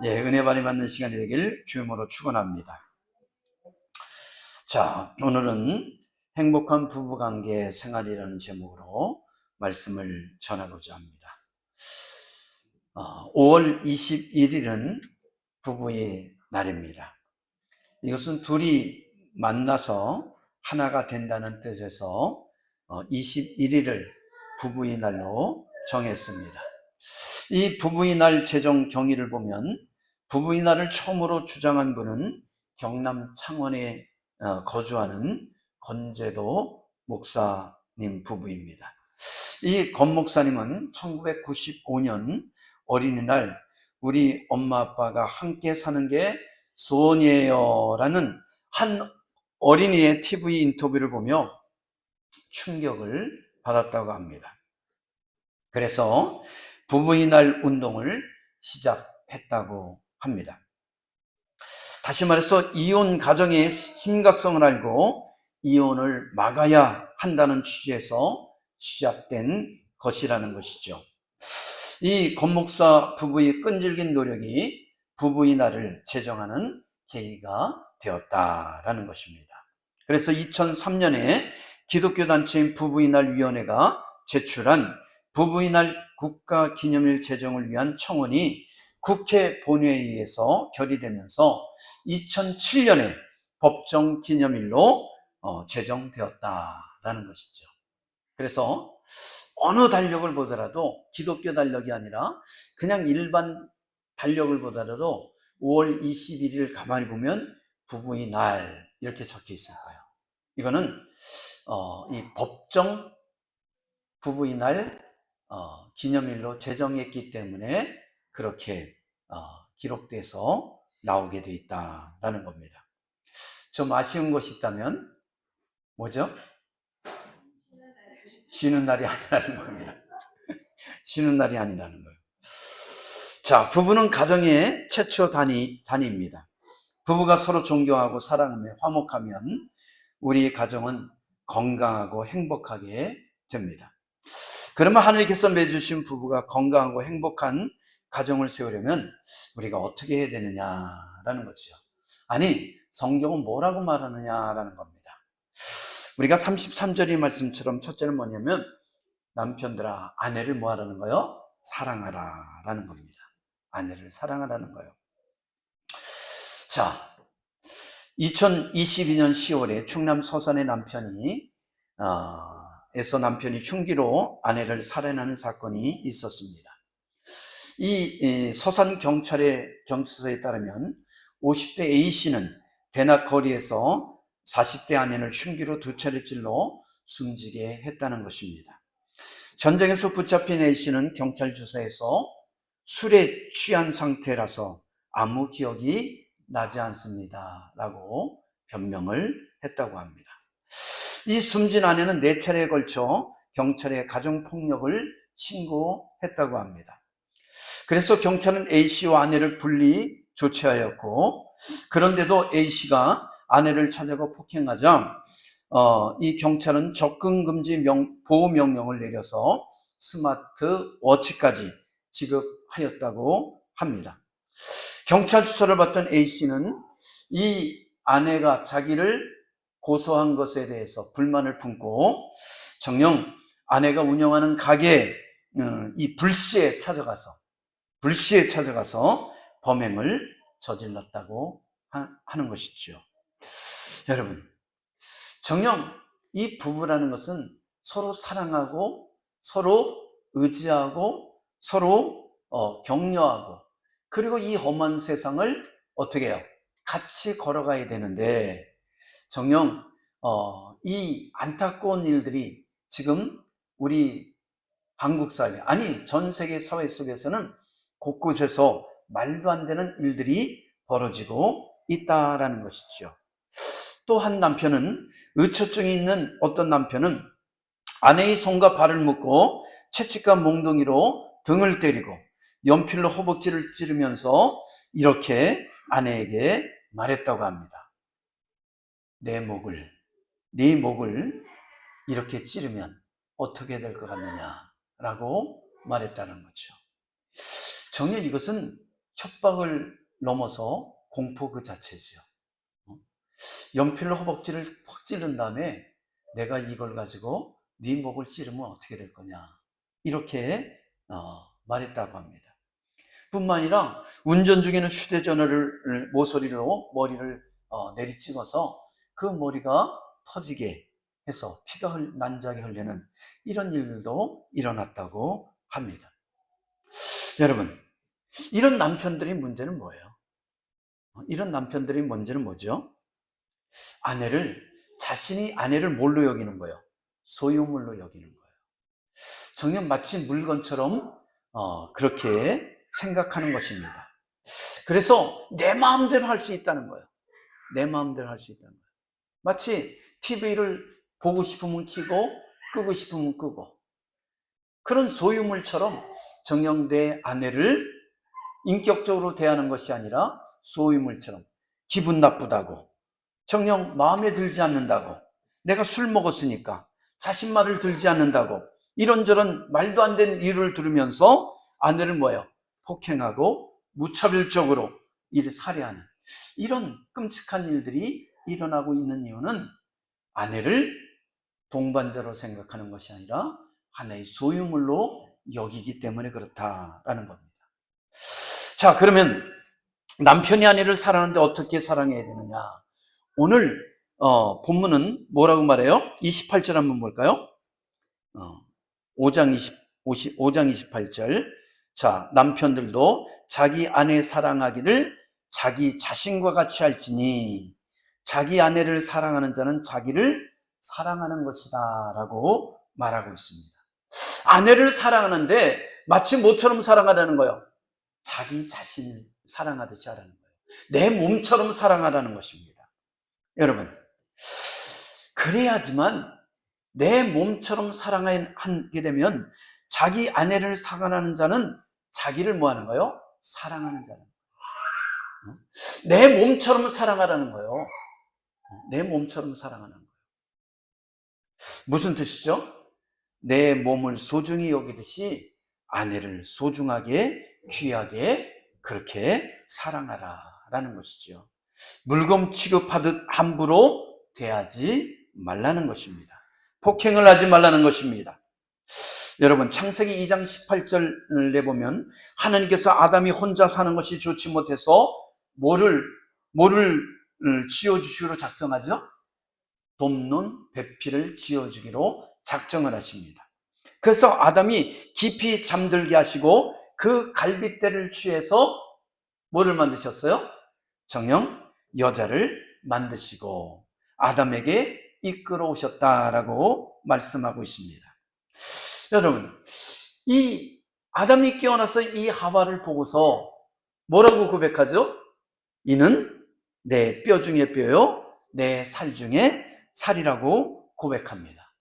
예, 은혜 많이 받는 시간이 되길 주님으로 축원합니다. 자, 오늘은 행복한 부부관계 생활이라는 제목으로 말씀을 전하고자 합니다. 5월 21일은 부부의 날입니다. 이것은 둘이 만나서 하나가 된다는 뜻에서 21일을 부부의 날로 정했습니다. 이 부부의 날 제정 경위를 보면 부부의 날을 처음으로 주장한 분은 경남 창원에 거주하는 권재도 목사님 부부입니다. 이 권 목사님은 1995년 어린이날 우리 엄마 아빠가 함께 사는 게 소원이에요 라는 한 어린이의 TV 인터뷰를 보며 충격을 받았다고 합니다. 그래서 부부의 날 운동을 시작했다고 합니다. 다시 말해서 이혼 가정의 심각성을 알고 이혼을 막아야 한다는 취지에서 시작된 것이라는 것이죠. 이 권 목사 부부의 끈질긴 노력이 부부의 날을 제정하는 계기가 되었다라는 것입니다. 그래서 2003년에 기독교 단체인 부부의 날 위원회가 제출한 부부의 날 국가기념일 제정을 위한 청원이 국회 본회의에서 결의되면서 2007년에 법정 기념일로 제정되었다라는 것이죠. 그래서 어느 달력을 보더라도 기독교 달력이 아니라 그냥 일반 달력을 보더라도 5월 21일 가만히 보면 부부의 날 이렇게 적혀 있을 거예요. 이거는 이 법정 부부의 날 기념일로 제정했기 때문에 그렇게 기록돼서 나오게 돼 있다라는 겁니다. 좀 아쉬운 것이 있다면 뭐죠? 쉬는 날이 아니라는 겁니다. 쉬는 날이 아니라는 거예요. 자, 부부는 가정의 최초 단위입니다. 부부가 서로 존경하고 사랑하며 화목하면 우리 가정은 건강하고 행복하게 됩니다. 그러면 하나님께서 맺으신 부부가 건강하고 행복한 가정을 세우려면 우리가 어떻게 해야 되느냐라는 거죠. 아니, 성경은 뭐라고 말하느냐라는 겁니다. 우리가 33절의 말씀처럼 첫째는 뭐냐면 남편들아 아내를 뭐 하라는 거요? 사랑하라 라는 겁니다. 아내를 사랑하라는 거예요. 자, 2022년 10월에 충남 서산의 남편이 흉기로 아내를 살해하는 사건이 있었습니다. 이 서산 경찰서에 따르면 50대 A씨는 대낮 거리에서 40대 아내를 흉기로 2차례 찔러 숨지게 했다는 것입니다. 전쟁에서 붙잡힌 A씨는 경찰 조사에서 술에 취한 상태라서 아무 기억이 나지 않습니다 라고 변명을 했다고 합니다. 이 숨진 아내는 4차례에 걸쳐 경찰에 가정폭력을 신고했다고 합니다. 그래서 경찰은 A씨와 아내를 분리 조치하였고, 그런데도 A씨가 아내를 찾아가 폭행하자 이 경찰은 접근금지 보호명령을 내려서 스마트워치까지 지급하였다고 합니다. 경찰 수사를 받던 A씨는 이 아내가 자기를 고소한 것에 대해서 불만을 품고 정녕 아내가 운영하는 가게 이 불시에 찾아가서 범행을 저질렀다고 하는 것이죠. 여러분, 정녕 이 부부라는 것은 서로 사랑하고 서로 의지하고 서로 격려하고 그리고 이 험한 세상을 어떻게 해요? 같이 걸어가야 되는데 정녕 이 안타까운 일들이 지금 우리 한국 사회, 아니 전 세계 사회 속에서는 곳곳에서 말도 안 되는 일들이 벌어지고 있다라는 것이죠. 또 한 남편은 의처증이 있는 어떤 남편은 아내의 손과 발을 묶고 채찍과 몽둥이로 등을 때리고 연필로 허벅지를 찌르면서 이렇게 아내에게 말했다고 합니다. 네 목을 이렇게 찌르면 어떻게 될 것 같느냐라고 말했다는 거죠. 정녕 이것은 협박을 넘어서 공포 그 자체지요. 연필로 허벅지를 확 찌른 다음에 내가 이걸 가지고 네 목을 찌르면 어떻게 될 거냐, 이렇게 말했다고 합니다. 뿐만 아니라 운전 중에는 휴대전화를 모서리로 머리를 내리찍어서 그 머리가 터지게 해서 피가 난자게 흘리는 이런 일들도 일어났다고 합니다. 여러분, 이런 남편들의 문제는 뭐예요? 이런 남편들의 문제는 뭐죠? 자신이 아내를 뭘로 여기는 거예요? 소유물로 여기는 거예요. 정녕 마치 물건처럼 그렇게 생각하는 것입니다. 그래서 내 마음대로 할 수 있다는 거예요. 내 마음대로 할 수 있다는 거예요. 마치 TV를 보고 싶으면 켜고 끄고 싶으면 끄고, 그런 소유물처럼 정녕 내 아내를 인격적으로 대하는 것이 아니라 소유물처럼, 기분 나쁘다고, 정녕 마음에 들지 않는다고, 내가 술 먹었으니까 자신 말을 들지 않는다고 이런저런 말도 안 되는 이유를 들으면서 아내를 뭐예요? 폭행하고 무차별적으로 이를 살해하는 이런 끔찍한 일들이 일어나고 있는 이유는 아내를 동반자로 생각하는 것이 아니라 하나의 소유물로 여기기 때문에 그렇다라는 겁니다. 자, 그러면 남편이 아내를 사랑하는데 어떻게 사랑해야 되느냐? 오늘 본문은 뭐라고 말해요? 28절 한번 볼까요? 5장 28절. 자, 남편들도 자기 아내 사랑하기를 자기 자신과 같이 할지니 자기 아내를 사랑하는 자는 자기를 사랑하는 것이다 라고 말하고 있습니다. 아내를 사랑하는데 마치 뭐처럼 사랑하라는 거예요? 자기 자신을 사랑하듯이 하라는 거예요. 내 몸처럼 사랑하라는 것입니다. 여러분, 그래야지만 내 몸처럼 사랑하게 되면 자기 아내를 사랑하는 자는 자기를 뭐 하는 거예요? 사랑하는 자는 거예요. 내 몸처럼 사랑하라는 거예요. 내 몸처럼 사랑하는 거예요. 무슨 뜻이죠? 내 몸을 소중히 여기듯이 아내를 소중하게 귀하게 그렇게 사랑하라라는 것이죠. 물건 취급하듯 함부로 대하지 말라는 것입니다. 폭행을 하지 말라는 것입니다. 여러분, 창세기 2장 18절 내보면 하나님께서 아담이 혼자 사는 것이 좋지 못해서 뭐를 지어주시기로 작정하죠? 돕는 배필을 지어주기로 작정을 하십니다. 그래서 아담이 깊이 잠들게 하시고 그 갈빗대를 취해서 뭐를 만드셨어요? 정녕 여자를 만드시고 아담에게 이끌어 오셨다라고 말씀하고 있습니다. 여러분, 이 아담이 깨어나서 이 하와를 보고서 뭐라고 고백하죠? 이는 내 뼈 중에 뼈요, 내 살 중에 살이라고 고백합니다.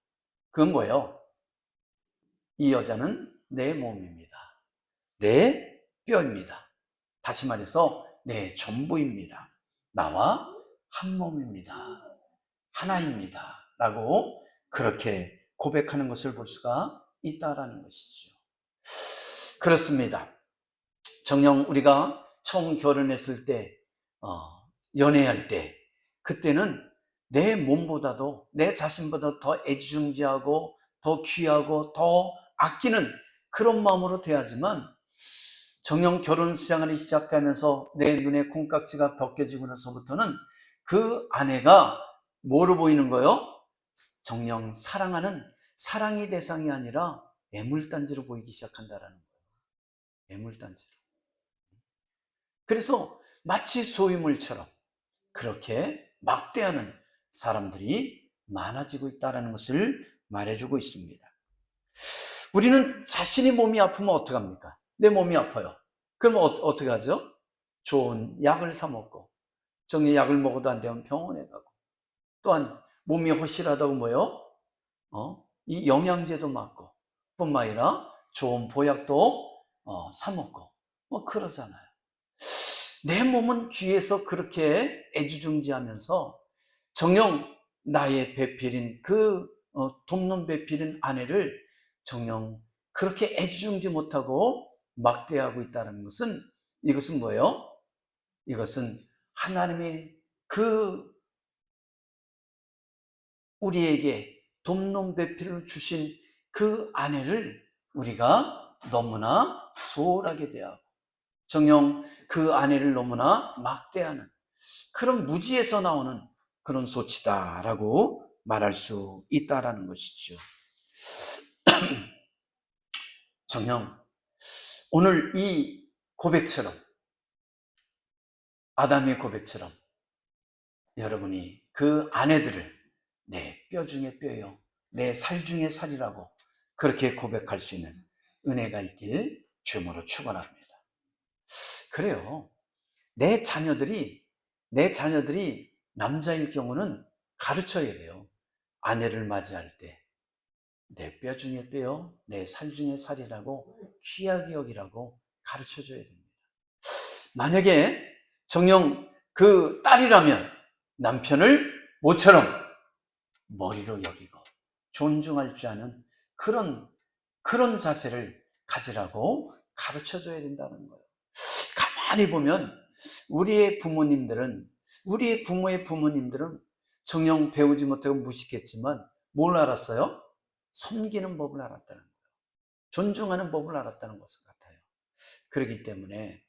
그건 뭐예요? 이 여자는 내 몸입니다. 내 뼈입니다. 다시 말해서 내 전부입니다. 나와 한 몸입니다. 하나입니다. 라고 그렇게 고백하는 것을 볼 수가 있다라는 것이죠. 그렇습니다. 정녕 우리가 처음 결혼했을 때, 연애할 때, 그때는 내 몸보다도 내 자신보다 더 애지중지하고 더 귀하고 더 아끼는 그런 마음으로 대하지만 정녕 결혼 생활이 시작하면서 내 눈에 콩깍지가 벗겨지고 나서부터는 그 아내가 뭐로 보이는 거예요? 정녕 사랑하는 사랑의 대상이 아니라 애물단지로 보이기 시작한다라는 거예요. 애물단지로. 그래서 마치 소유물처럼 그렇게 막대하는 사람들이 많아지고 있다는 것을 말해주고 있습니다. 우리는 자신의 몸이 아프면 어떡합니까? 내 몸이 아파요. 그러면 어떻게 하죠? 좋은 약을 사 먹고, 정리 약을 먹어도 안 되면 병원에 가고, 또한 몸이 허실하다고 뭐요? 이 영양제도 맞고, 뿐만 아니라 좋은 보약도 사 먹고, 그러잖아요. 내 몸은 귀에서 그렇게 애지중지하면서 정녕 나의 배필인 돕는 배필인 아내를 정녕 그렇게 애지중지 못하고 막대하고 있다는 것은 이것은 뭐예요? 이것은 하나님의 우리에게 돕론배필을 주신 그 아내를 우리가 너무나 소홀하게 대하고 정녕 그 아내를 너무나 막대하는 그런 무지에서 나오는 그런 소치다라고 말할 수 있다라는 것이죠. 정녕 오늘 이 고백처럼, 아담의 고백처럼 여러분이 그 아내들을 내 뼈 중에 뼈요, 내 살 중에 살이라고 그렇게 고백할 수 있는 은혜가 있길 주님으로 축원합니다. 그래요. 내 자녀들이 남자일 경우는 가르쳐야 돼요. 아내를 맞이할 때 내 뼈 중에 뼈요, 내 살 중에 살이라고 귀하게 여기라고 가르쳐줘야 됩니다. 만약에 정녕 그 딸이라면 남편을 모처럼 머리로 여기고 존중할 줄 아는 그런 자세를 가지라고 가르쳐줘야 된다는 거예요. 가만히 보면 우리의 부모의 부모님들은 정녕 배우지 못하고 무식했지만 뭘 알았어요? 섬기는 법을 알았다는 거예요. 존중하는 법을 알았다는 것을 같아요. 그렇기 때문에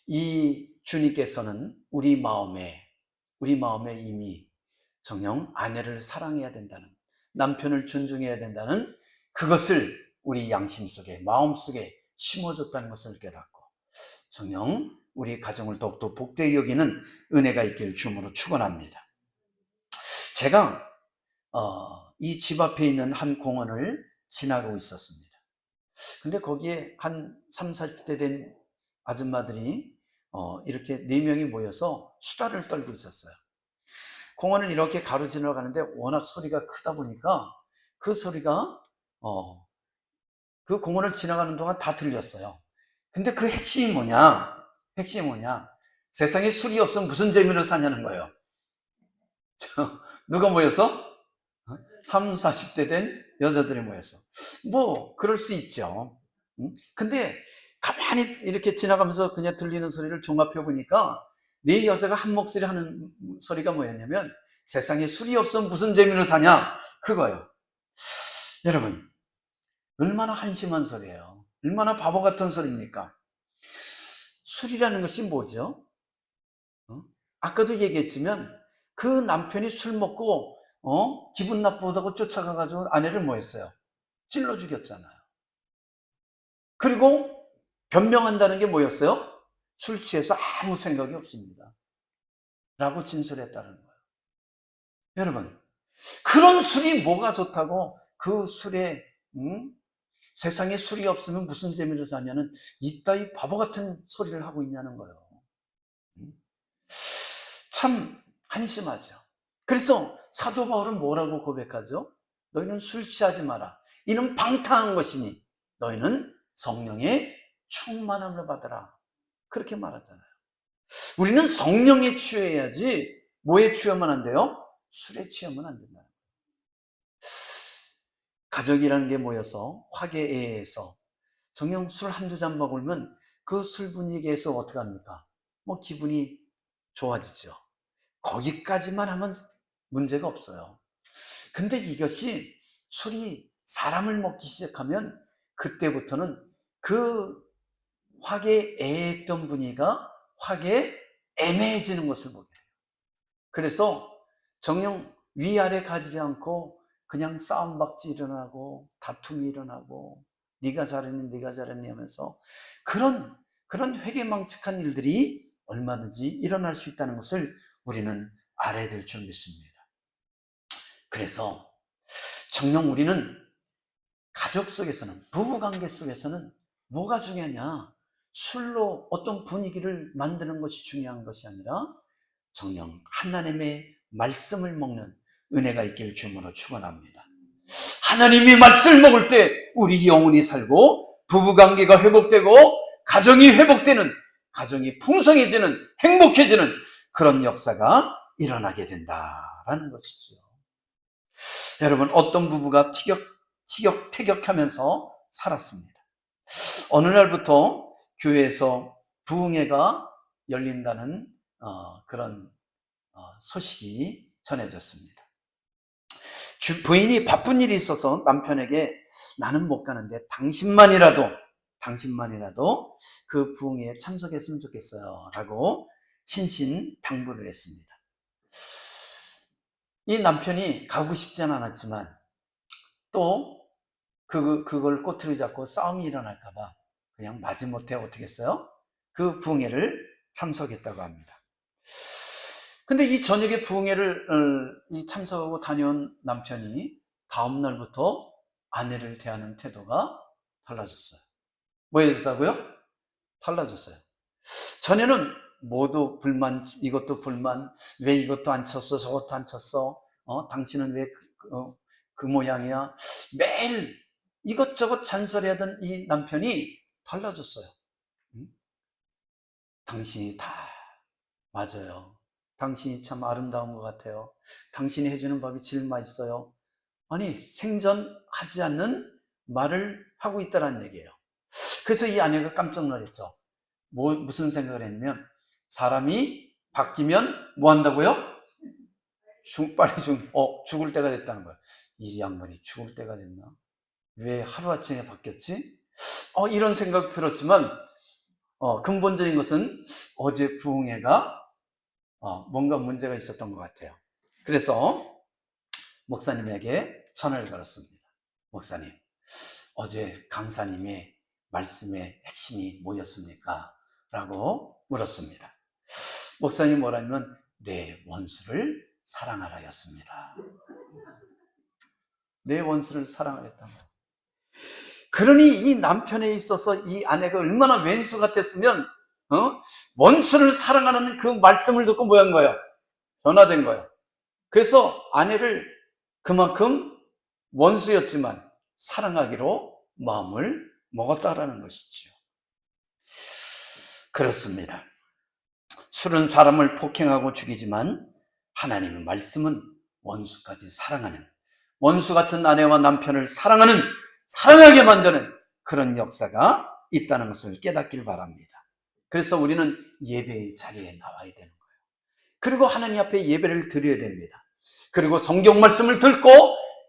이 주님께서는 우리 마음에 이미 정녕 아내를 사랑해야 된다는, 남편을 존중해야 된다는 그것을 우리 양심 속에, 마음 속에 심어줬다는 것을 깨닫고 정녕 우리 가정을 더욱더 복되게 여기는 은혜가 있길 주님으로 축원합니다. 제가 이 집 앞에 있는 한 공원을 지나가고 있었습니다. 근데 거기에 한 30, 40대 된 아줌마들이 이렇게 4명이 모여서 수다를 떨고 있었어요. 공원을 이렇게 가로지르러 가는데 워낙 소리가 크다 보니까 그 소리가 그 공원을 지나가는 동안 다 들렸어요. 근데 그 핵심이 뭐냐? 세상에 술이 없으면 무슨 재미로 사냐는 거예요. 누가 모여서? 30, 40대 된 여자들이 모여서. 뭐 그럴 수 있죠. 근데 가만히 이렇게 지나가면서 그냥 들리는 소리를 종합해 보니까 네 여자가 한 목소리 하는 소리가 뭐였냐면 세상에 술이 없으면 무슨 재미로 사냐? 그거예요. 여러분, 얼마나 한심한 소리예요. 얼마나 바보 같은 소리입니까? 술이라는 것이 뭐죠? 아까도 얘기했지만 그 남편이 술 먹고 기분 나쁘다고 쫓아가가지고 아내를 뭐 했어요? 찔러 죽였잖아요. 그리고 변명한다는 게 뭐였어요? 술 취해서 아무 생각이 없습니다 라고 진술했다는 거예요. 여러분, 그런 술이 뭐가 좋다고 그 술에 세상에 술이 없으면 무슨 재미로 사냐는 이따위 바보 같은 소리를 하고 있냐는 거예요. 참 한심하죠. 그래서 사도 바울은 뭐라고 고백하죠? 너희는 술 취하지 마라. 이는 방탕한 것이니 너희는 성령의 충만함을 받아라. 그렇게 말하잖아요. 우리는 성령에 취해야지 뭐에 취하면 안 돼요? 술에 취하면 안 된다. 가족이라는 게 모여서 화개애애해서 정녕 술 한두 잔 먹으면 그 술 분위기에서 어떻게 합니까? 뭐 기분이 좋아지죠. 거기까지만 하면 문제가 없어요. 근데 이것이 술이 사람을 먹기 시작하면 그때부터는 그 화개애애했던 분위기가 화개애매해지는 것을 보게 돼요. 그래서 정녕 위아래 가리지 않고 그냥 싸움박질 일어나고 다툼이 일어나고 네가 잘했니 하면서 그런 회개망측한 일들이 얼마든지 일어날 수 있다는 것을 우리는 알아야 될 줄 믿습니다. 그래서 정녕 우리는 가족 속에서는, 부부관계 속에서는 뭐가 중요하냐? 술로 어떤 분위기를 만드는 것이 중요한 것이 아니라 정녕 하나님의 말씀을 먹는 은혜가 있길 주님으로 축원합니다. 하나님의 말씀을 먹을 때 우리 영혼이 살고 부부관계가 회복되고 가정이 회복되는, 가정이 풍성해지는, 행복해지는 그런 역사가 일어나게 된다라는 것이죠. 여러분, 어떤 부부가 티격태격하면서 살았습니다. 어느 날부터 교회에서 부흥회가 열린다는 그런 소식이 전해졌습니다. 부인이 바쁜 일이 있어서 남편에게 나는 못 가는데 당신만이라도 그 부흥회에 참석했으면 좋겠어요 라고 신신당부를 했습니다. 이 남편이 가고 싶지는 않았지만 또 그걸 꼬투리 잡고 싸움이 일어날까 봐 그냥 마지못해 어떻게 했어요? 그 부흥회를 참석했다고 합니다. 근데 이 저녁에 부흥회를 참석하고 다녀온 남편이 다음 날부터 아내를 대하는 태도가 달라졌어요. 뭐였다고요? 달라졌어요. 전에는 모두 불만, 이것도 불만, 왜 이것도 안 쳤어, 저것도 안 쳤어, 당신은 왜 그 모양이야, 매일 이것저것 잔소리하던 이 남편이 달라졌어요. 당신이 다 맞아요. 당신이 참 아름다운 것 같아요. 당신이 해주는 밥이 제일 맛있어요. 아니, 생전하지 않는 말을 하고 있다는 얘기예요. 그래서 이 아내가 깜짝 놀랐죠. 무슨 생각을 했냐면, 사람이 바뀌면 뭐 한다고요? 빨리 죽을 때가 됐다는 거예요. 이 양반이 죽을 때가 됐나? 왜 하루아침에 바뀌었지? 이런 생각 들었지만, 근본적인 것은 어제 부흥회가 뭔가 문제가 있었던 것 같아요. 그래서 목사님에게 전화를 걸었습니다. 목사님, 어제 강사님의 말씀의 핵심이 뭐였습니까? 라고 물었습니다. 목사님 뭐라면 내 원수를 사랑하라였습니다. 내 원수를 사랑하랬단 말이에요. 그러니 이 남편에 있어서 이 아내가 얼마나 왼수 같았으면 원수를 사랑하는 그 말씀을 듣고 뭐한 거예요? 변화된 거예요. 그래서 아내를 그만큼 원수였지만 사랑하기로 마음을 먹었다라는 것이죠. 그렇습니다. 술은 사람을 폭행하고 죽이지만 하나님의 말씀은 원수까지 사랑하는, 원수 같은 아내와 남편을 사랑하게 만드는 그런 역사가 있다는 것을 깨닫길 바랍니다. 그래서 우리는 예배의 자리에 나와야 되는 거예요. 그리고 하나님 앞에 예배를 드려야 됩니다. 그리고 성경 말씀을 듣고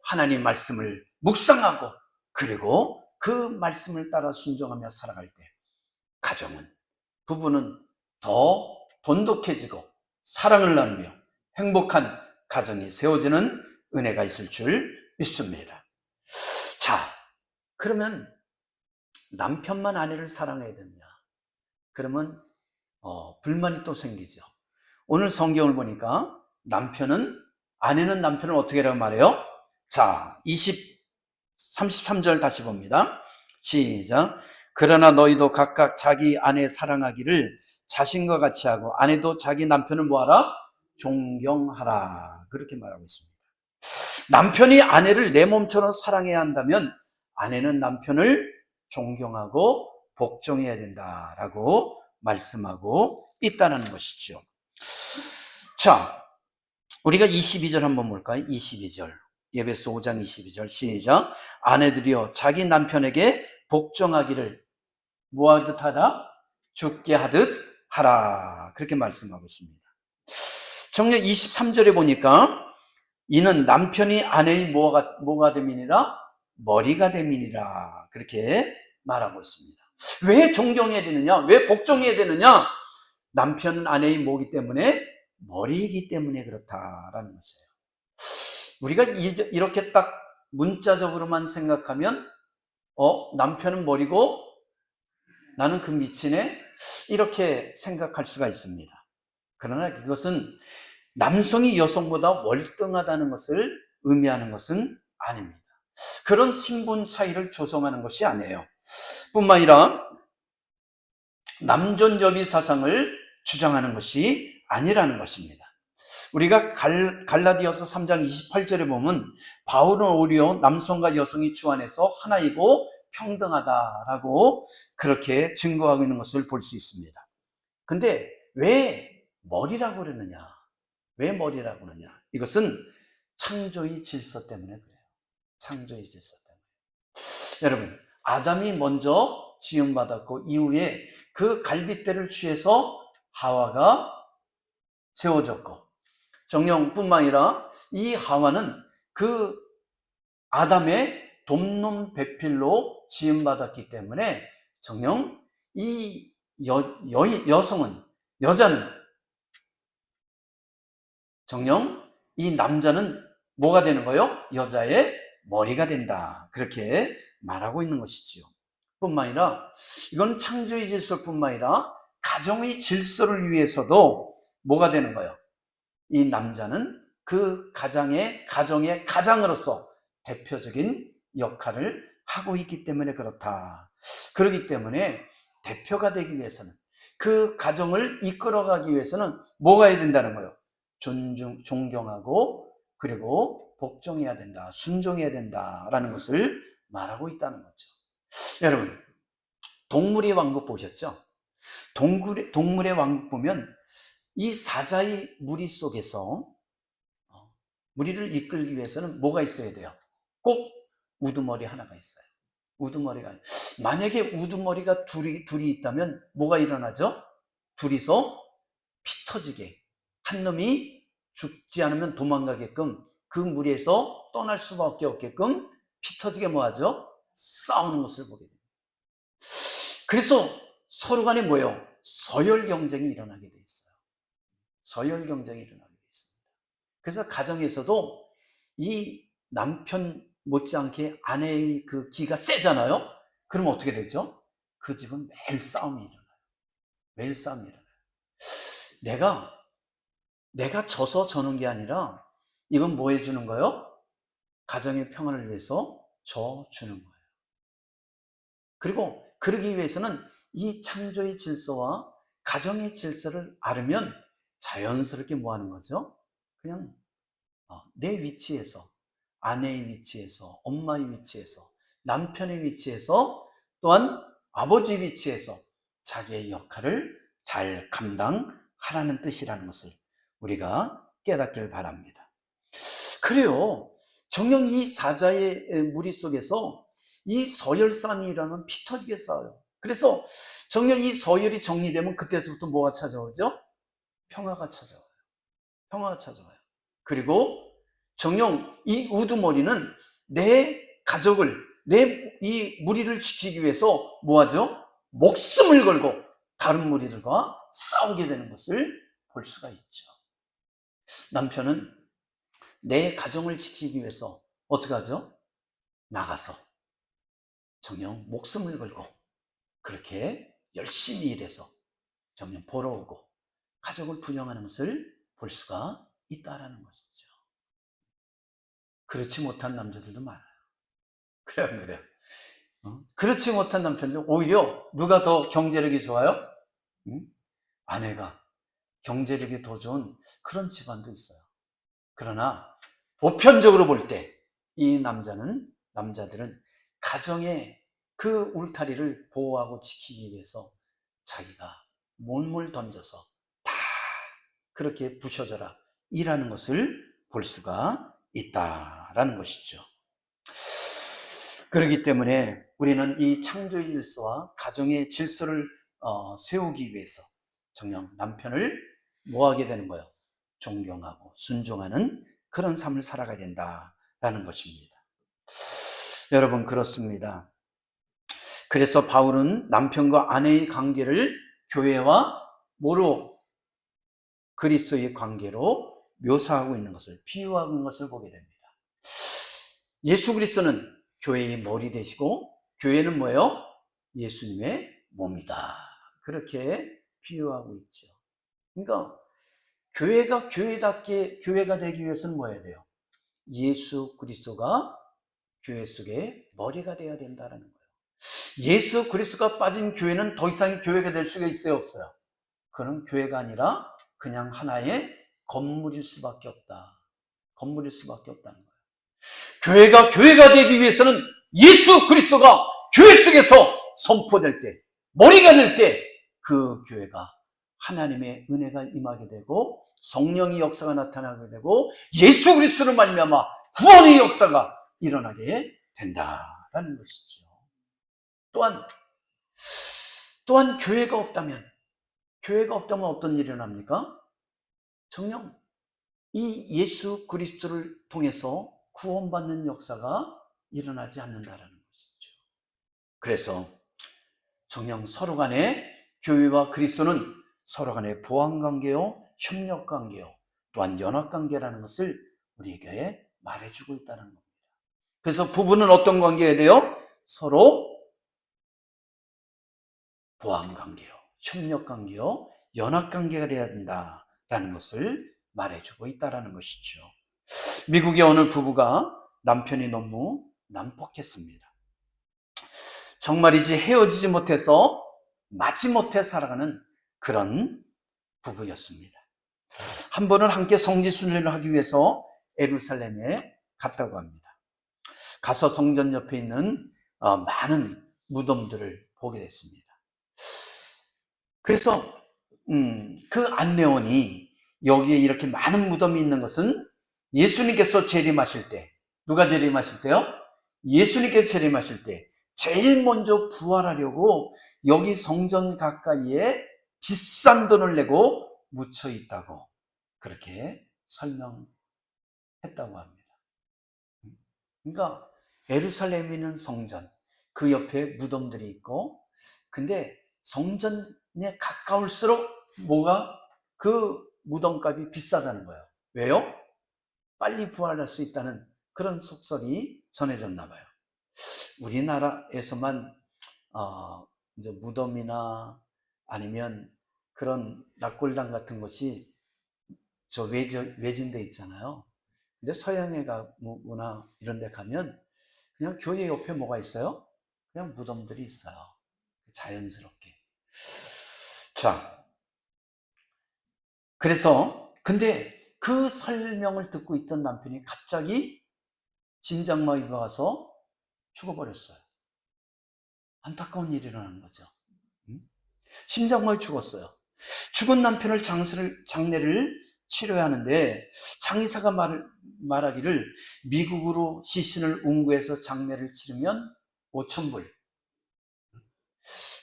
하나님 말씀을 묵상하고 그리고 그 말씀을 따라 순종하며 살아갈 때 가정은, 부부는 더 돈독해지고 사랑을 나누며 행복한 가정이 세워지는 은혜가 있을 줄 믿습니다. 자, 그러면 남편만 아내를 사랑해야 되느냐? 그러면 불만이 또 생기죠. 오늘 성경을 보니까 아내는 남편을 어떻게 하라고 말해요? 자, 33절 다시 봅니다. 시작. 그러나 너희도 각각 자기 아내 사랑하기를 자신과 같이 하고 아내도 자기 남편을 뭐하라? 존경하라. 그렇게 말하고 있습니다. 남편이 아내를 내 몸처럼 사랑해야 한다면 아내는 남편을 존경하고 복종해야 된다라고 말씀하고 있다는 것이죠. 자, 우리가 22절 한번 볼까요? 22절. 에베소 5장 22절 시작. 아내들이여 자기 남편에게 복종하기를 뭐하듯 하라? 죽게 하듯 하라. 그렇게 말씀하고 있습니다. 정녕 23절에 보니까 이는 남편이 아내의 뭐가 됨이니라? 머리가 됨이니라. 그렇게 말하고 있습니다. 왜 존경해야 되느냐? 왜 복종해야 되느냐? 남편은 아내의 뭐기 때문에? 머리이기 때문에 그렇다라는 것이에요. 우리가 이렇게 딱 문자적으로만 생각하면 남편은 머리고 나는 그 밑이네? 이렇게 생각할 수가 있습니다. 그러나 그것은 남성이 여성보다 월등하다는 것을 의미하는 것은 아닙니다. 그런 신분 차이를 조성하는 것이 아니에요. 뿐만 아니라 남존여비 사상을 주장하는 것이 아니라는 것입니다. 우리가 갈라디아서 3장 28절에 보면 바울은 오히려 남성과 여성이 주 안에서 하나이고 평등하다라고 그렇게 증거하고 있는 것을 볼 수 있습니다. 근데 왜 머리라고 그러느냐? 왜 머리라고 그러느냐? 이것은 창조의 질서 때문에 그래요. 창조의 질서 때문에. 여러분, 아담이 먼저 지음받았고 이후에 그 갈빗대를 취해서 하와가 세워졌고, 정령뿐만 아니라 이 하와는 그 아담의 돕는 배필로 지음받았기 때문에 정령 이 여성은, 여자는, 정령 이 남자는 뭐가 되는 거요? 여자의 머리가 된다. 그렇게 말하고 있는 것이지요. 뿐만 아니라 이건 창조의 질서뿐만 아니라 가정의 질서를 위해서도 뭐가 되는 거예요? 이 남자는 그 가정의 가장으로서 대표적인 역할을 하고 있기 때문에 그렇다. 그렇기 때문에 대표가 되기 위해서는, 그 가정을 이끌어가기 위해서는 뭐가 해야 된다는 거예요? 존경하고 그리고 복종해야 된다, 순종해야 된다라는 것을 말하고 있다는 거죠. 여러분, 동물의 왕국 보셨죠? 동물의 왕국 보면 이 사자의 무리 속에서 무리를 이끌기 위해서는 뭐가 있어야 돼요? 꼭 우두머리 하나가 있어요. 우두머리가. 만약에 우두머리가 둘이 있다면 뭐가 일어나죠? 둘이서 피 터지게, 한 놈이 죽지 않으면 도망가게끔, 그 무리에서 떠날 수밖에 없게끔 피 터지게 뭐하죠? 싸우는 것을 보게 됩니다. 그래서 서로 간에 뭐예요? 서열 경쟁이 일어나게 돼 있어요. 서열 경쟁이 일어나게 돼 있습니다. 그래서 가정에서도 이 남편 못지않게 아내의 그 기가 세잖아요? 그럼 어떻게 되죠? 그 집은 매일 싸움이 일어나요. 매일 싸움이 일어나요. 내가 져서 저는 게 아니라 이건 뭐 해주는 거예요? 가정의 평화를 위해서 져주는 거예요. 그리고 그러기 위해서는 이 창조의 질서와 가정의 질서를 알으면 자연스럽게 뭐 하는 거죠? 그냥 내 위치에서, 아내의 위치에서, 엄마의 위치에서, 남편의 위치에서, 또한 아버지의 위치에서 자기의 역할을 잘 감당하라는 뜻이라는 것을 우리가 깨닫길 바랍니다. 그래요. 정녕 이 사자의 무리 속에서 이 서열 싸움이 일어나면 피 터지게 싸워요. 그래서 정녕 이 서열이 정리되면 그때서부터 뭐가 찾아오죠? 평화가 찾아와요. 평화가 찾아와요. 그리고 정녕 이 우두머리는 내 가족을, 내 이 무리를 지키기 위해서 뭐하죠? 목숨을 걸고 다른 무리들과 싸우게 되는 것을 볼 수가 있죠. 남편은 내 가정을 지키기 위해서 어떻게 하죠? 나가서 정녕 목숨을 걸고 그렇게 열심히 일해서 정녕 벌어오고 가족을 분영하는 것을 볼 수가 있다라는 것이죠. 그렇지 못한 남자들도 많아요. 그래요. 그렇지 못한 남편들, 오히려 누가 더 경제력이 좋아요? 아내가 경제력이 더 좋은 그런 집안도 있어요. 그러나 보편적으로 볼 때 이 남자들은 가정의 그 울타리를 보호하고 지키기 위해서 자기가 몸을 던져서 다 그렇게 부셔져라 일하는 것을 볼 수가 있다라는 것이죠. 그렇기 때문에 우리는 이 창조의 질서와 가정의 질서를 세우기 위해서 정녕 남편을 뭐하게 되는 거예요? 존경하고 순종하는 그런 삶을 살아가야 된다라는 것입니다. 여러분, 그렇습니다. 그래서 바울은 남편과 아내의 관계를 교회와 뭐로? 그리스도의 관계로 묘사하고 있는 것을, 비유하고 있는 것을 보게 됩니다. 예수 그리스도는 교회의 머리 되시고 교회는 뭐예요? 예수님의 몸이다. 그렇게 비유하고 있죠. 그러니까 교회가 교회답게 교회가 되기 위해서는 뭐 해야 돼요? 예수 그리스도가 교회 속에 머리가 되어야 된다는 거예요. 예수 그리스도가 빠진 교회는 더 이상의 교회가 될 수가 있어요, 없어요? 그건 교회가 아니라 그냥 하나의 건물일 수밖에 없다. 건물일 수밖에 없다는 거예요. 교회가 되기 위해서는 예수 그리스도가 교회 속에서 선포될 때, 머리가 될 때 그 교회가 하나님의 은혜가 임하게 되고 성령의 역사가 나타나게 되고 예수 그리스도로 말미암아 구원의 역사가 일어나게 된다라는 것이죠. 또한 또한 교회가 없다면 어떤 일이 일어납니까? 정녕 이 예수 그리스도를 통해서 구원받는 역사가 일어나지 않는다라는 것이죠. 그래서 정녕 서로 간에 교회와 그리스도는 서로 간에 보완관계요, 협력관계요, 또한 연합관계라는 것을 우리에게 말해주고 있다는 겁니다. 그래서 부부는 어떤 관계여야 돼요? 서로 보완관계요, 협력관계요, 연합관계가 되어야 된다라는 것을 말해주고 있다는 것이죠. 미국의 어느 부부가 남편이 너무 난폭했습니다. 정말이지 헤어지지 못해서 마지못해 살아가는 그런 부부였습니다. 한 번은 함께 성지순례를 하기 위해서 예루살렘에 갔다고 합니다. 가서 성전 옆에 있는 많은 무덤들을 보게 됐습니다. 그래서 그 안내원이 여기에 이렇게 많은 무덤이 있는 것은 예수님께서 재림하실 때, 누가 재림하실 때요? 예수님께서 재림하실 때 제일 먼저 부활하려고 여기 성전 가까이에 비싼 돈을 내고 묻혀 있다고 그렇게 설명했다고 합니다. 그러니까 예루살렘에 있는 성전, 그 옆에 무덤들이 있고, 근데 성전에 가까울수록 뭐가 그 무덤값이 비싸다는 거예요. 왜요? 빨리 부활할 수 있다는 그런 속설이 전해졌나 봐요. 우리나라에서만 이제 무덤이나 아니면 그런 낙골당 같은 것이 외진데 있잖아요. 근데 서양에 가거나 이런 데 가면 그냥 교회 옆에 뭐가 있어요? 그냥 무덤들이 있어요. 자연스럽게. 자, 그래서 근데 그 설명을 듣고 있던 남편이 갑자기 심장마비가 와서 죽어버렸어요. 안타까운 일이 일어나는 거죠. 심장마비 죽었어요. 죽은 남편을 장례를 치러야 하는데 장의사가 말하기를 미국으로 시신을 운구해서 장례를 치르면 5,000불.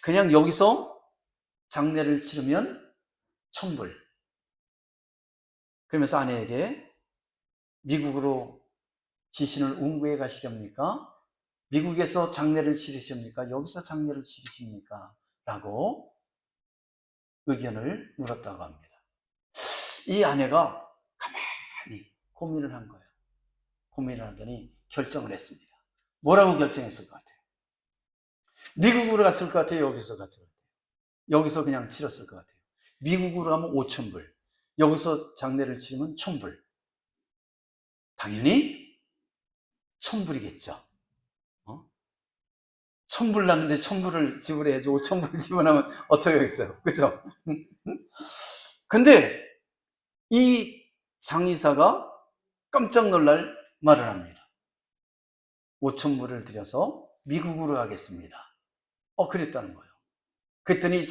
그냥 여기서 장례를 치르면 1,000불. 그러면서 아내에게 미국으로 시신을 운구해 가시렵니까? 미국에서 장례를 치르십니까? 여기서 장례를 치르십니까? 라고 의견을 물었다고 합니다. 이 아내가 가만히 고민을 한 거예요. 고민을 하더니 결정을 했습니다. 뭐라고 결정했을 것 같아요? 미국으로 갔을 것 같아요? 여기서 갔을 것 같아요? 여기서 그냥 치렀을 것 같아요. 미국으로 가면 5,000불, 여기서 장례를 치르면 1,000불. 당연히 1,000불이겠죠. 1,000불 났는데 1,000불을 지불해야지 5,000불을 지불하면 어떻게 하겠어요? 그죠? 근데 이 장의사가 깜짝 놀랄 말을 합니다. 5,000불을 들여서 미국으로 가겠습니다. 그랬다는 거예요. 그랬더니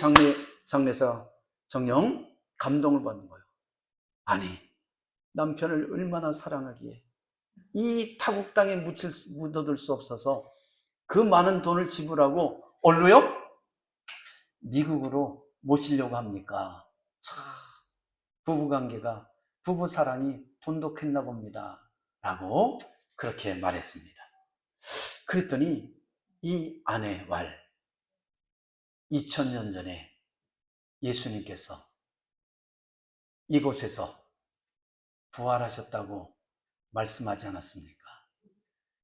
장례사 정녕 감동을 받는 거예요. 아니, 남편을 얼마나 사랑하기에 이 타국 땅에 묻어둘 수 없어서 그 많은 돈을 지불하고 얼로요? 미국으로 모시려고 합니까? 참, 부부관계가, 부부사랑이 돈독했나 봅니다. 라고 그렇게 말했습니다. 그랬더니 이 아내 왈 2000년 전에 예수님께서 이곳에서 부활하셨다고 말씀하지 않았습니까?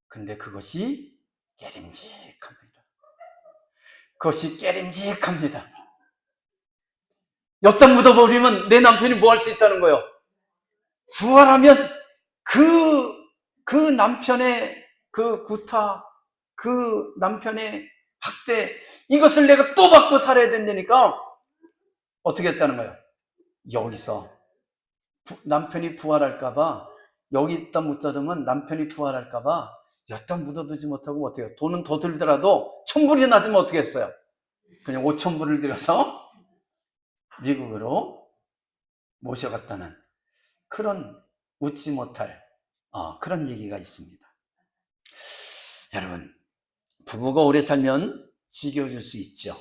근데 그것이 깨림직합니다. 그것이 깨림직합니다. 여기다 묻어버리면 내 남편이 뭐 할 수 있다는 거예요? 부활하면 그 남편의 그 구타, 그 남편의 학대, 이것을 내가 또 받고 살아야 된다니까 어떻게 했다는 거예요? 여기서 남편이 부활할까봐 여기다 묻어두면 남편이 부활할까봐 여기다 묻어두지 못하고 어떻게 해요? 돈은 더 들더라도 1,000불이 낮으면 어떻게 했어요? 그냥 5,000불을 들여서 미국으로 모셔갔다는 그런 웃지 못할 그런 얘기가 있습니다. 여러분, 부부가 오래 살면 지겨워질 수 있죠.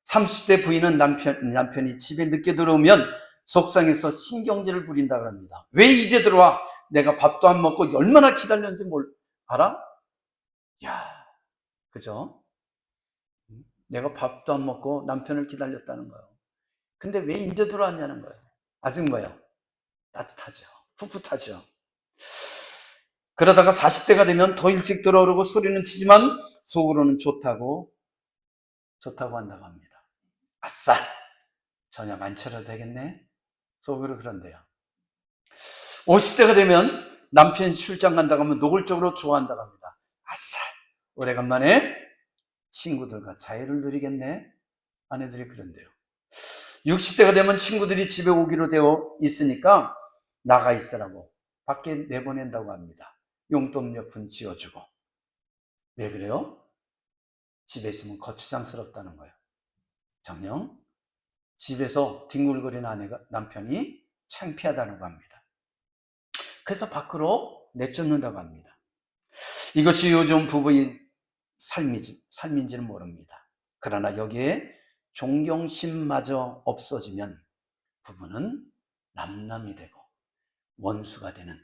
30대 부인은 남편이 집에 늦게 들어오면 속상해서 신경질을 부린다 그럽니다. 왜 이제 들어와? 내가 밥도 안 먹고 얼마나 기다렸는지 알아? 야, 그죠? 내가 밥도 안 먹고 남편을 기다렸다는 거예요. 근데 왜 이제 들어왔냐는 거예요. 아직 뭐예요? 따뜻하죠. 풋풋하죠. 그러다가 40대가 되면 더 일찍 들어오려고 소리는 치지만 속으로는 좋다고 한다고 합니다. 아싸! 저녁 안 차려도 되겠네? 속으로 그런데요. 50대가 되면 남편 출장 간다고 하면 노골적으로 좋아한다고 합니다. 아싸! 오래간만에 친구들과 자유를 누리겠네? 아내들이 그런데요. 60대가 되면 친구들이 집에 오기로 되어 있으니까 나가 있으라고 밖에 내보낸다고 합니다. 용돈 몇 푼 지어주고. 왜 그래요? 집에 있으면 거추장스럽다는 거예요. 정녕 집에서 뒹굴거리는 남편이 창피하다고 합니다. 그래서 밖으로 내쫓는다고 합니다. 이것이 요즘 부부의 삶인지는 모릅니다. 그러나 여기에 존경심마저 없어지면 부부는 남남이 되고 원수가 되는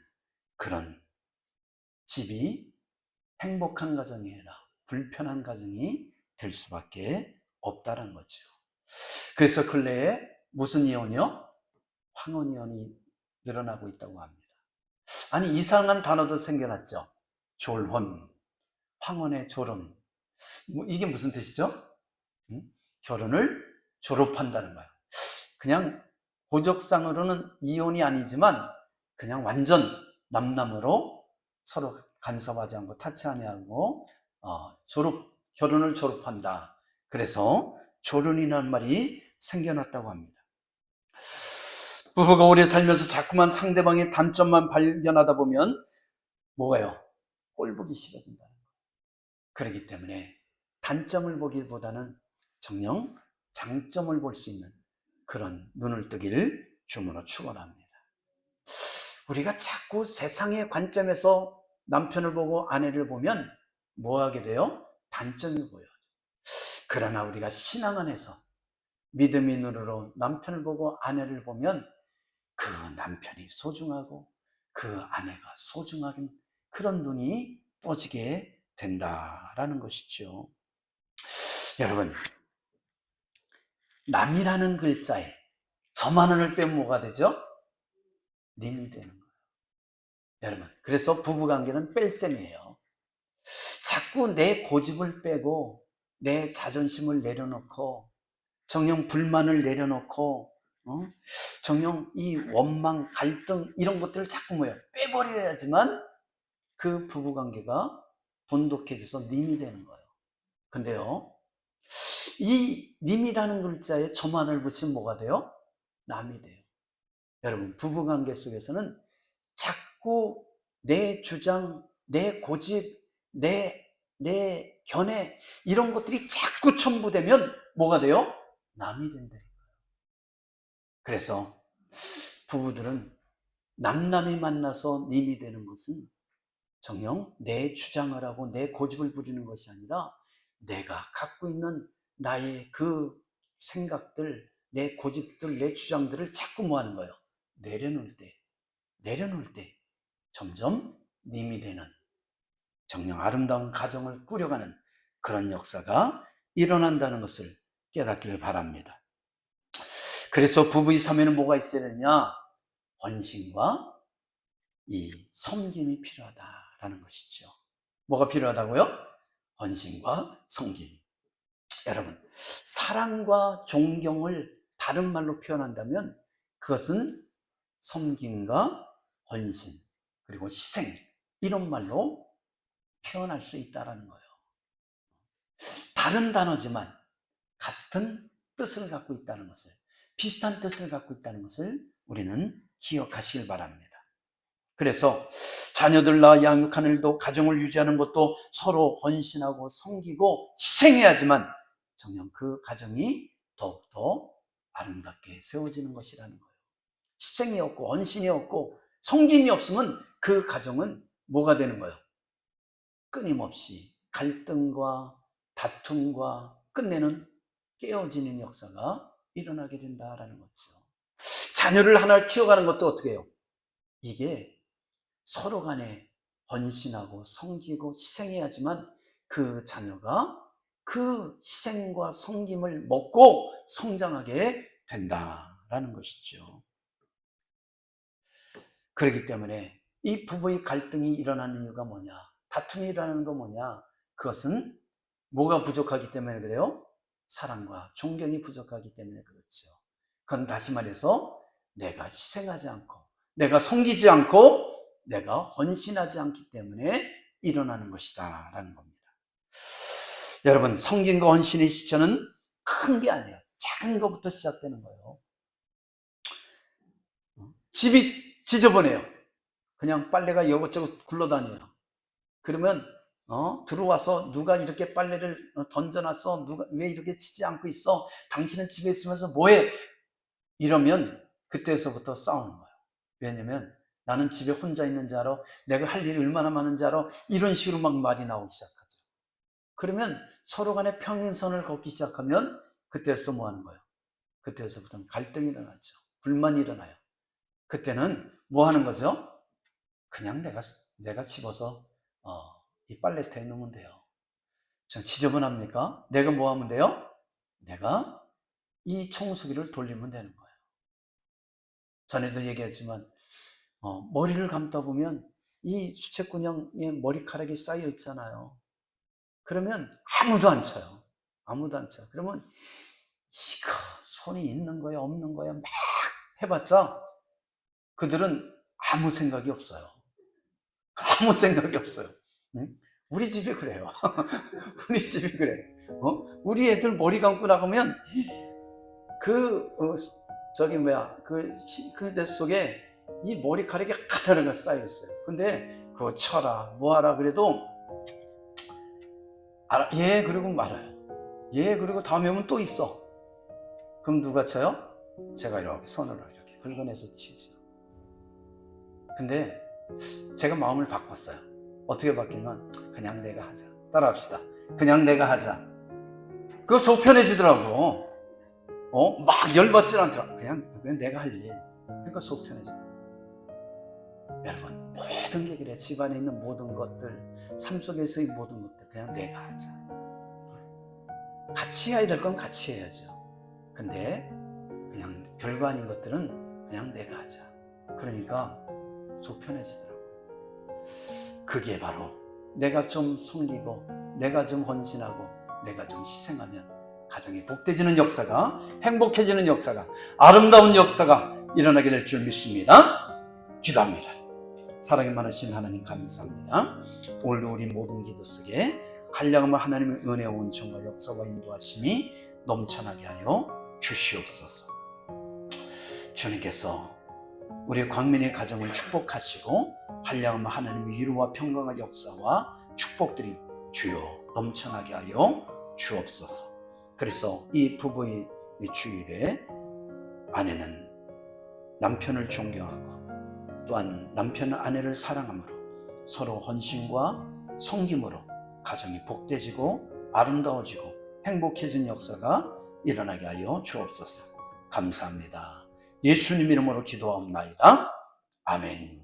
그런 집이 행복한 가정이 아니라 불편한 가정이 될 수밖에 없다는 거죠. 그래서 근래에 무슨 이혼이요? 황혼 이혼이 늘어나고 있다고 합니다. 아니, 이상한 단어도 생겨났죠. 졸혼, 황혼의 졸혼. 이게 무슨 뜻이죠? 결혼을 졸업한다는 거예요. 그냥 고적상으로는 이혼이 아니지만 그냥 완전 남남으로 서로 간섭하지 않고 타치하지 않고 결혼을 졸업한다. 그래서 졸혼이라는 말이 생겨났다고 합니다. 부부가 오래 살면서 자꾸만 상대방의 단점만 발견하다 보면 뭐가요? 꼴 보기 싫어진다. 그렇기 때문에 단점을 보기보다는 정녕 장점을 볼 수 있는 그런 눈을 뜨기를 주문으로 축원합니다. 우리가 자꾸 세상의 관점에서 남편을 보고 아내를 보면 뭐 하게 돼요? 단점을 보여요. 그러나 우리가 신앙 안에서 믿음의 눈으로 남편을 보고 아내를 보면 그 남편이 소중하고 그 아내가 소중한 그런 눈이 떠지게 된다라는 것이죠. 여러분, 남이라는 글자에 저만을 빼면 뭐가 되죠? 님이 되는 거예요. 여러분, 그래서 부부관계는 뺄셈이에요. 자꾸 내 고집을 빼고 내 자존심을 내려놓고 정녕 불만을 내려놓고 정녕 이 원망, 갈등 이런 것들을 자꾸 빼버려야지만 그 부부관계가 돈독해져서 님이 되는 거예요. 근데요, 이 님이라는 글자에 저만을 붙이면 뭐가 돼요? 남이 돼요. 여러분, 부부관계 속에서는 자꾸 내 주장, 내 고집, 내 견해 이런 것들이 자꾸 첨부되면 뭐가 돼요? 남이 된다는 거예요. 그래서 부부들은 남남이 만나서 님이 되는 것은 정녕 내 주장을 하고 내 고집을 부리는 것이 아니라 내가 갖고 있는 나의 그 생각들, 내 고집들, 내 주장들을 자꾸 뭐 하는 거예요? 내려놓을 때 점점 님이 되는 정녕 아름다운 가정을 꾸려가는 그런 역사가 일어난다는 것을 깨닫기를 바랍니다. 그래서 부부의 삶에는 뭐가 있어야 되냐? 헌신과 이 섬김이 필요하다라는 것이죠. 뭐가 필요하다고요? 헌신과 섬김. 여러분, 사랑과 존경을 다른 말로 표현한다면 그것은 섬김과 헌신 그리고 희생 이런 말로 표현할 수 있다는 거예요. 다른 단어지만 같은 뜻을 갖고 있다는 것을, 비슷한 뜻을 갖고 있다는 것을 우리는 기억하시길 바랍니다. 그래서 자녀들 낳아 양육하는 일도 가정을 유지하는 것도 서로 헌신하고 섬기고 희생해야지만 정녕 그 가정이 더욱더 아름답게 세워지는 것이라는 거예요. 희생이 없고 헌신이 없고 섬김이 없으면 그 가정은 뭐가 되는 거예요? 끊임없이 갈등과 다툼과 끝내는 깨어지는 역사가 일어나게 된다라는 거죠. 자녀를 하나 키워가는 것도 어떻게 해요? 이게 서로 간에 헌신하고 섬기고 희생해야지만 그 자녀가 그 희생과 섬김을 먹고 성장하게 된다라는 것이죠. 그렇기 때문에 이 부부의 갈등이 일어나는 이유가 뭐냐? 다툼이 일어나는 거 뭐냐? 그것은 뭐가 부족하기 때문에 그래요? 사랑과 존경이 부족하기 때문에 그렇죠. 그건 다시 말해서 내가 희생하지 않고, 내가 섬기지 않고, 내가 헌신하지 않기 때문에 일어나는 것이다 라는 겁니다. 여러분, 섬김과 헌신의 시초는 큰 게 아니에요. 작은 것부터 시작되는 거예요. 집이 지저분해요. 그냥 빨래가 이것저것 굴러다녀요. 그러면 들어와서 누가 이렇게 빨래를 던져놨어? 누가 왜 이렇게 치지 않고 있어? 당신은 집에 있으면서 뭐해? 이러면 그때서부터 싸우는 거예요. 왜냐면 나는 집에 혼자 있는 줄 알아? 내가 할 일이 얼마나 많은 줄 알아? 이런 식으로 막 말이 나오기 시작하죠. 그러면 서로 간에 평행선을 걷기 시작하면 그때서 뭐 하는 거예요? 그때서부터는 갈등이 일어나죠. 불만이 일어나요. 그때는 뭐 하는 거죠? 그냥 내가 집어서 이 빨래터에 넣으면 돼요. 전 지저분합니까? 내가 뭐 하면 돼요? 내가 이 청소기를 돌리면 되는 거예요. 전에도 얘기했지만 머리를 감다 보면 이 수채꾼형의 머리카락이 쌓여 있잖아요. 그러면 아무도 안 쳐요. 아무도 안 쳐요. 그러면 이거 손이 있는 거야 없는 거야 막 해봤자 그들은 아무 생각이 없어요. 아무 생각이 없어요. 응? 우리 집이 그래요. 우리 집이 그래. 우리 애들 머리 감고 나가면 그 속에 이 머리카락이 하나가 쌓여 있어요. 근데 그거 쳐라, 뭐하라 그래도 알아. 예, 그러고 말아요. 예, 그리고 다음에 오면 또 있어. 그럼 누가 쳐요? 제가 이렇게 손으로 이렇게 긁어내서 치죠. 근데 제가 마음을 바꿨어요. 어떻게 바뀌면 그냥 내가 하자. 따라합시다. 그냥 내가 하자. 그거 속편해지더라고. 막 열받지 않더라. 그냥 내가 할 일. 그러니까 속편해져. 여러분, 모든 게 그래. 집안에 있는 모든 것들, 삶 속에서의 모든 것들 그냥 내가 하자. 같이 해야 될 건 같이 해야죠. 근데 그냥 별거 아닌 것들은 그냥 내가 하자. 그러니까 속편해지더라고요. 그게 바로 내가 좀 섬기고 내가 좀 헌신하고 내가 좀 희생하면 가정이 복되지는 역사가, 행복해지는 역사가, 아름다운 역사가 일어나게 될 줄 믿습니다. 기도합니다. 사랑이 많으신 하나님 감사합니다. 오늘 우리 모든 기도 속에 간략한 하나님의 은혜와 온천과 역사와 인도하심이 넘쳐나게 하여 주시옵소서. 주님께서 우리 광민의 가정을 축복하시고 한량한 하나님의 위로와 평강과 역사와 축복들이 주여 넘쳐나게 하여 주옵소서. 그래서 이 부부의 주일에 아내는 남편을 존경하고 또한 남편은 아내를 사랑함으로 서로 헌신과 섬김으로 가정이 복되지고 아름다워지고 행복해진 역사가 일어나게 하여 주옵소서. 감사합니다. 예수님 이름으로 기도하옵나이다. 아멘.